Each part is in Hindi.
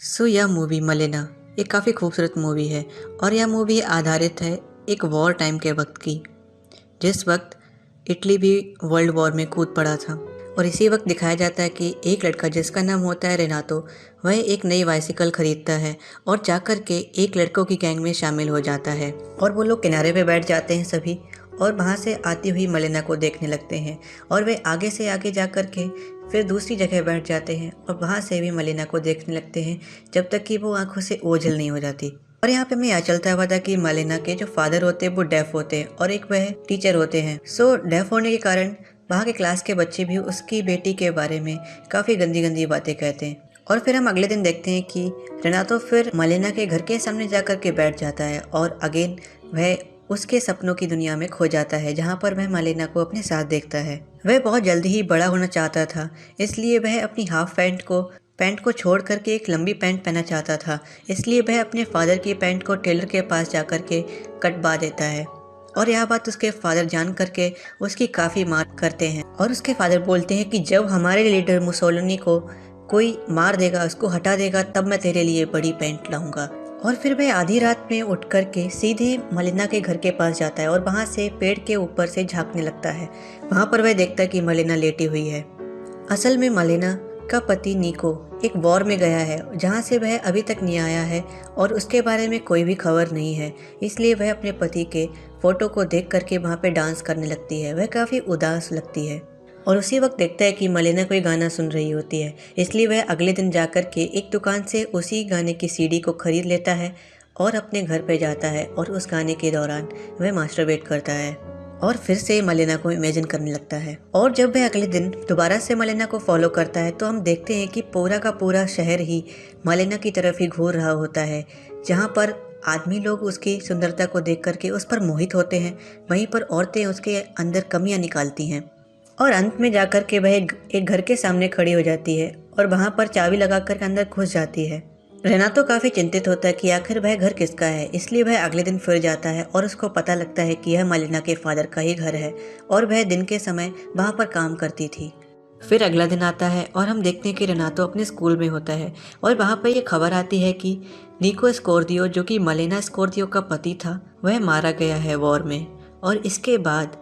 यह मूवी मलेना एक काफ़ी खूबसूरत मूवी है और यह मूवी आधारित है एक वॉर टाइम के वक्त की, जिस वक्त इटली भी वर्ल्ड वॉर में कूद पड़ा था। और इसी वक्त दिखाया जाता है कि एक लड़का जिसका नाम होता है रेनातो, वह एक नई बाइसिकल खरीदता है और जाकर के एक लड़कों की गैंग में शामिल हो जाता है। और वो लोग किनारे पे बैठ जाते हैं सभी, और वहाँ से आती हुई मलेना को देखने लगते हैं। और वे आगे से आगे जा कर के फिर दूसरी जगह बैठ जाते हैं और वहाँ से भी मलेना को देखने लगते हैं, जब तक कि वो आंखों से ओझल नहीं हो जाती। और यहाँ पे हमें यह चलता हुआ था कि मलेना के जो फादर होते हैं वो डेफ होते हैं और एक वह टीचर होते हैं। डेफ होने के कारण वहाँ के क्लास के बच्चे भी उसकी बेटी के बारे में काफ़ी गंदी गंदी बातें कहते हैं। और फिर हम अगले दिन देखते हैं कि रेनातो फिर मलेना के घर के सामने जाकर के बैठ जाता है और अगेन वह उसके सपनों की दुनिया में खो जाता है, जहाँ पर वह मलेना को अपने साथ देखता है। वह बहुत जल्दी ही बड़ा होना चाहता था, इसलिए वह अपनी हाफ पैंट को छोड़ करके एक लंबी पैंट पहनना चाहता था। इसलिए वह अपने फादर की पैंट को टेलर के पास जाकर के कटवा देता है। और यह बात उसके फादर जान करके उसकी काफ़ी मार करते हैं और उसके फादर बोलते हैं कि जब हमारे लीडर मुसोलिनी को कोई मार देगा, उसको हटा देगा, तब मैं तेरे लिए बड़ी पैंट लाऊंगा। और फिर वह आधी रात में उठ करके सीधे मलेना के घर के पास जाता है और वहाँ से पेड़ के ऊपर से झांकने लगता है। वहाँ पर वह देखता है कि मलेना लेटी हुई है। असल में मलेना का पति निको एक वॉर में गया है, जहाँ से वह अभी तक नहीं आया है और उसके बारे में कोई भी खबर नहीं है। इसलिए वह अपने पति के फोटो को देख करके वहाँ पे डांस करने लगती है। वह काफ़ी उदास लगती है और उसी वक्त देखता है कि मलेना कोई गाना सुन रही होती है। इसलिए वह अगले दिन जाकर के एक दुकान से उसी गाने की सीडी को खरीद लेता है और अपने घर पे जाता है और उस गाने के दौरान वह मास्टरबेट करता है और फिर से मलेना को इमेजिन करने लगता है। और जब वह अगले दिन दोबारा से मलेना को फॉलो करता है तो हम देखते हैं कि पूरा का पूरा शहर ही मलेना की तरफ ही घूर रहा होता है, जहाँ पर आदमी लोग उसकी सुंदरता को देख करके उस पर मोहित होते हैं, वहीं पर औरतें उसके अंदर कमियां निकालती हैं। और अंत में जाकर के वह एक घर के सामने खड़ी हो जाती है और वहाँ पर चाबी लगा कर अंदर घुस जाती है। रेनातो काफ़ी चिंतित होता है कि आखिर वह घर किसका है। इसलिए वह अगले दिन फिर जाता है और उसको पता लगता है कि यह मलेना के फादर का ही घर है और वह दिन के समय वहाँ पर काम करती थी। फिर अगला दिन आता है और हम देखते हैं कि रेनातो अपने स्कूल में होता है और वहाँ पर यह खबर आती है कि निको स्कोर्दियो, जो कि मलेना स्कोर्दियो का पति था, वह मारा गया है वॉर में। और इसके बाद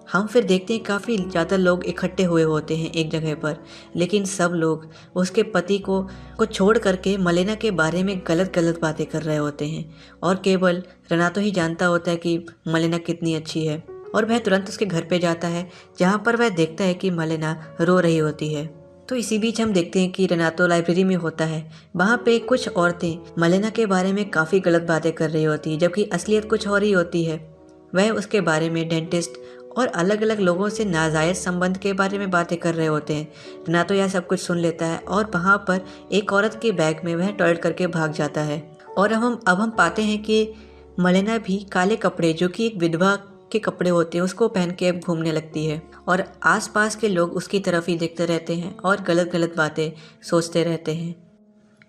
हम फिर देखते हैं काफ़ी ज़्यादा लोग इकट्ठे हुए होते हैं एक जगह पर, लेकिन सब लोग उसके पति को छोड़ करके मलेना के बारे में गलत गलत बातें कर रहे होते हैं और केवल रेनातो ही जानता होता है कि मलेना कितनी अच्छी है। और वह तुरंत उसके घर पे जाता है, जहाँ पर वह देखता है कि मलेना रो रही होती है। तो इसी बीच हम देखते हैं कि रेनातो लाइब्रेरी में होता है। वहाँ पे कुछ औरतें मलेना के बारे में काफ़ी गलत बातें कर रही होती है, जबकि असलियत कुछ और ही होती है। वह उसके बारे में डेंटिस्ट और अलग अलग लोगों से नाजायज़ संबंध के बारे में बातें कर रहे होते हैं। रेनातो यह सब कुछ सुन लेता है और वहाँ पर एक औरत के बैग में वह टॉयलेट करके भाग जाता है। और अब हम पाते हैं कि मलेना भी काले कपड़े, जो कि एक विधवा के कपड़े होते हैं, उसको पहन के अब घूमने लगती है और आसपास के लोग उसकी तरफ ही देखते रहते हैं और गलत गलत बातें सोचते रहते हैं।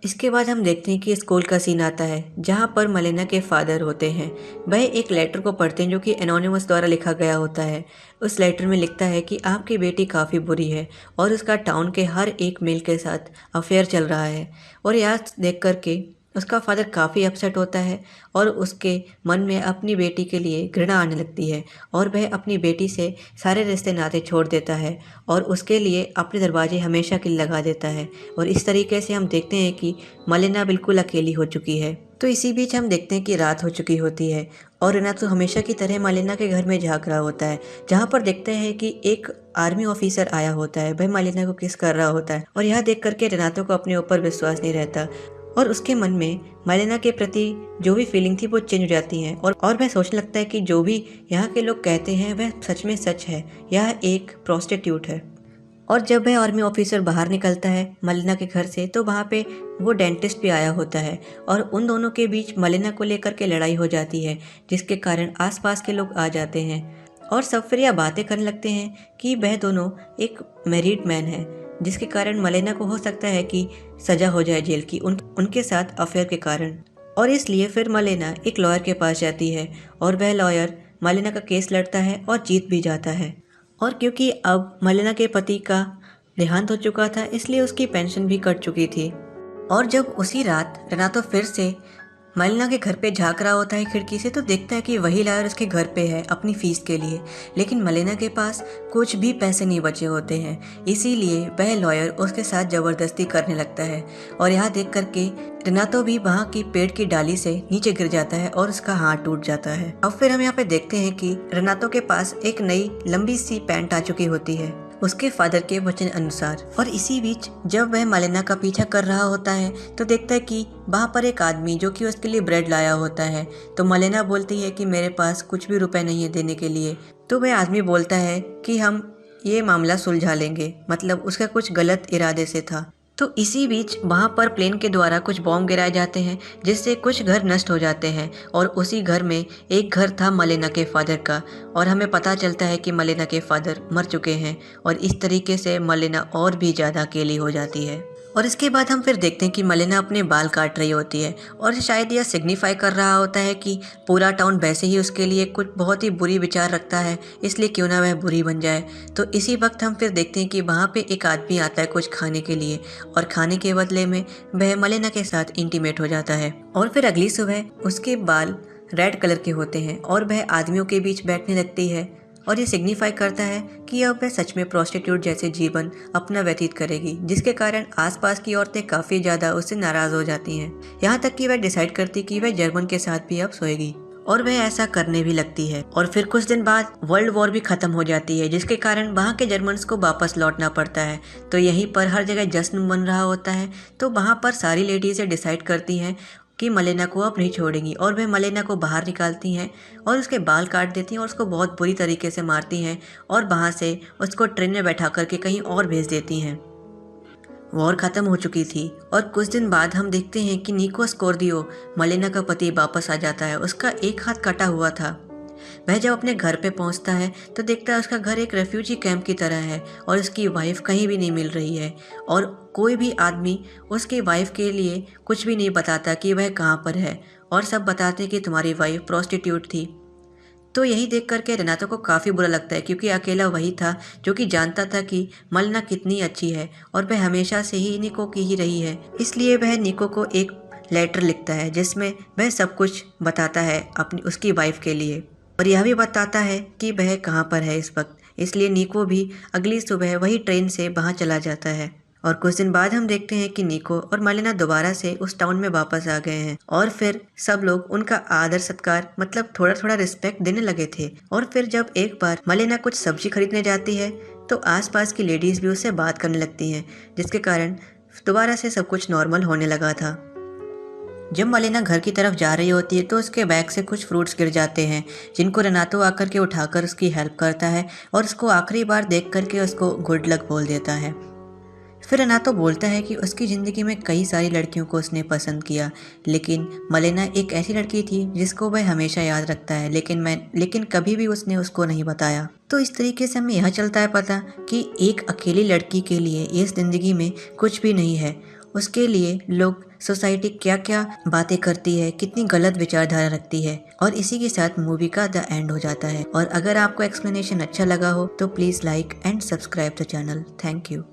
इसके बाद हम देखते हैं कि स्कूल का सीन आता है, जहाँ पर मलेना के फादर होते हैं। वह एक लेटर को पढ़ते हैं जो कि एनोनिमस द्वारा लिखा गया होता है। उस लेटर में लिखता है कि आपकी बेटी काफ़ी बुरी है और उसका टाउन के हर एक मेल के साथ अफेयर चल रहा है। और यह देख कर के उसका फादर काफ़ी अपसेट होता है और उसके मन में अपनी बेटी के लिए घृणा आने लगती है और वह अपनी बेटी से सारे रिश्ते नाते छोड़ देता है और उसके लिए अपने दरवाजे हमेशा के लिए लगा देता है। और इस तरीके से हम देखते हैं कि मलेना बिल्कुल अकेली हो चुकी है। तो इसी बीच हम देखते हैं कि रात हो चुकी होती है और रेनातो हमेशा की तरह मलेना के घर में झांक रहा होता है, जहाँ पर देखते हैं कि एक आर्मी ऑफिसर आया होता है। वह मलेना को किस कर रहा होता है और यह देख करके रेनातो को अपने ऊपर विश्वास नहीं रहता और उसके मन में मलेना के प्रति जो भी फीलिंग थी वो चेंज हो जाती है और वह सोचने लगता है कि जो भी यहाँ के लोग कहते हैं वह सच में सच है, यह एक प्रोस्टिट्यूट है। और जब वह आर्मी ऑफिसर बाहर निकलता है मलेना के घर से, तो वहाँ पे वो डेंटिस्ट भी आया होता है और उन दोनों के बीच मलेना को लेकर के लड़ाई हो जाती है, जिसके कारण आसपास के लोग आ जाते हैं और सब फिर यह बातें करने लगते हैं कि वह दोनों एक मैरिड मैन है, जिसके कारण मलेना को हो सकता है कि सजा हो जाए जेल की उनके साथ अफेयर के कारण। और इसलिए फिर मलेना एक लॉयर के पास जाती है और वह लॉयर मलेना का केस लड़ता है और जीत भी जाता है। और क्योंकि अब मलेना के पति का देहांत हो चुका था, इसलिए उसकी पेंशन भी कट चुकी थी। और जब उसी रात रेनातो फिर से मलिना के घर पे झांक रहा होता है खिड़की से, तो देखता है कि वही लॉयर उसके घर पे है अपनी फीस के लिए, लेकिन मलिना के पास कुछ भी पैसे नहीं बचे होते हैं। इसीलिए वह लॉयर उसके साथ ज़बरदस्ती करने लगता है और यहाँ देख करके रेनातो भी वहाँ की पेड़ की डाली से नीचे गिर जाता है और उसका हाथ टूट जाता है। अब फिर हम यहाँ पे देखते हैं कि रेनातो के पास एक नई लंबी सी पैंट आ चुकी होती है उसके फादर के वचन अनुसार। और इसी बीच जब वह मलिना का पीछा कर रहा होता है तो देखता है कि वहाँ पर एक आदमी जो कि उसके लिए ब्रेड लाया होता है। तो मलिना बोलती है कि मेरे पास कुछ भी रुपए नहीं है देने के लिए। तो वह आदमी बोलता है कि हम ये मामला सुलझा लेंगे, मतलब उसका कुछ गलत इरादे से था। तो इसी बीच वहाँ पर प्लेन के द्वारा कुछ बॉम्ब गिराए जाते हैं जिससे कुछ घर नष्ट हो जाते हैं और उसी घर में एक घर था मलिना के फादर का और हमें पता चलता है कि मलिना के फादर मर चुके हैं और इस तरीके से मलिना और भी ज़्यादा अकेली हो जाती है। और इसके बाद हम फिर देखते हैं कि मलिना अपने बाल काट रही होती है और शायद यह सिग्निफाई कर रहा होता है कि पूरा टाउन वैसे ही उसके लिए कुछ बहुत ही बुरी विचार रखता है, इसलिए क्यों ना वह बुरी बन जाए। तो इसी वक्त हम फिर देखते हैं कि वहाँ पे एक आदमी आता है कुछ खाने के लिए और खाने के बदले में वह मलिना के साथ इंटीमेट हो जाता है। और फिर अगली सुबह उसके बाल रेड कलर के होते हैं और वह आदमियों के बीच बैठने लगती है और ये सिग्निफाई करता है कि अब वह सच में प्रोस्टिट्यूट जैसे जीवन अपना व्यतीत करेगी, जिसके कारण आसपास की औरतें काफ़ी ज़्यादा उससे नाराज़ हो जाती हैं। यहाँ तक कि वह डिसाइड करती कि वह जर्मन के साथ भी अब सोएगी और वह ऐसा करने भी लगती है। और फिर कुछ दिन बाद वर्ल्ड वॉर भी खत्म हो जाती है, जिसके कारण वहाँ के जर्मन्स को वापस लौटना पड़ता है। तो यहीं पर हर जगह जश्न बन रहा होता है। तो वहाँ पर सारी लेडीज़ें डिसाइड करती हैं कि मलिना को अब नहीं छोड़ेंगी और वह मलिना को बाहर निकालती हैं और उसके बाल काट देती हैं और उसको बहुत बुरी तरीके से मारती हैं और वहाँ से उसको ट्रेन में बैठा करके कहीं और भेज देती हैं। वॉर ख़त्म हो चुकी थी और कुछ दिन बाद हम देखते हैं कि निको स्कोर्दियो मलिना का पति वापस आ जाता है। उसका एक हाथ कटा हुआ था। वह जब अपने घर पे पहुंचता है तो देखता है उसका घर एक रेफ्यूजी कैंप की तरह है और उसकी वाइफ कहीं भी नहीं मिल रही है और कोई भी आदमी उसकी वाइफ के लिए कुछ भी नहीं बताता कि वह कहाँ पर है और सब बताते कि तुम्हारी वाइफ प्रोस्टिट्यूट थी। तो यही देख करके रेनातो को काफ़ी बुरा लगता है क्योंकि अकेला वही था जो कि जानता था कि मलिना कितनी अच्छी है और वह हमेशा से ही निको की ही रही है। इसलिए वह निको को एक लेटर लिखता है जिसमें वह सब कुछ बताता है अपनी उसकी वाइफ के लिए और यह भी बताता है कि वह कहाँ पर है इस वक्त। इसलिए निको भी अगली सुबह वही ट्रेन से वहाँ चला जाता है। और कुछ दिन बाद हम देखते हैं कि निको और मलिना दोबारा से उस टाउन में वापस आ गए हैं और फिर सब लोग उनका आदर सत्कार मतलब थोड़ा थोड़ा रिस्पेक्ट देने लगे थे। और फिर जब एक बार मलिना कुछ सब्जी खरीदने जाती है तो आसपास की लेडीज़ भी उससे बात करने लगती हैं, जिसके कारण दोबारा से सब कुछ नॉर्मल होने लगा था। जब मलिना घर की तरफ जा रही होती है तो उसके बैग से कुछ फ्रूट्स गिर जाते हैं जिनको रेनातो आकर के उठाकर उसकी हेल्प करता है और उसको आखिरी बार देख करके उसको गुड लक बोल देता है। फिर रेनातो बोलता है कि उसकी ज़िंदगी में कई सारी लड़कियों को उसने पसंद किया, लेकिन मलिना एक ऐसी लड़की थी जिसको वह हमेशा याद रखता है, लेकिन कभी भी उसने उसको नहीं बताया। तो इस तरीके से हमें यह चलता है पता कि एक अकेली लड़की के लिए इस ज़िंदगी में कुछ भी नहीं है। उसके लिए लोग सोसाइटी क्या क्या बातें करती है, कितनी गलत विचारधारा रखती है। और इसी के साथ मूवी का द एंड हो जाता है। और अगर आपको एक्सप्लेनेशन अच्छा लगा हो तो please like and subscribe the channel. Thank you.